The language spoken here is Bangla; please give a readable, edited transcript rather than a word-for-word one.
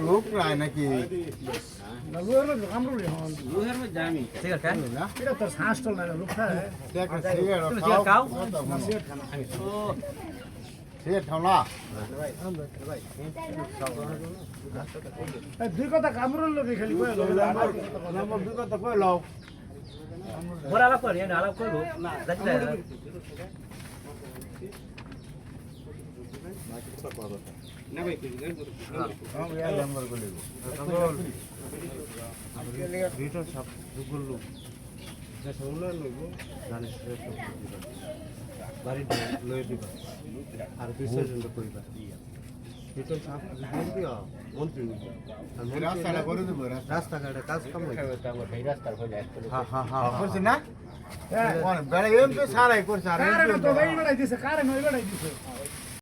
লোক নাই নাকি দুই কথা কামড় লোক খালি দুই কথা কয়ে লাও আলাপ করি আলাপ করবো না ভাই নাম্বার করে ভিতর সব দুগুল লোক বাড়ি লয়ে দিবা আর বিসর্জন করিবা ভিতর সব মন্ত্রী রাস্তাটা করে দেবো রাস্তাঘাটে কাজ কাম হ্যাঁ হ্যাঁ হ্যাঁ করছি না বেড়াই তো সারাই করছে আর কারে নয় বেড়াই দিছে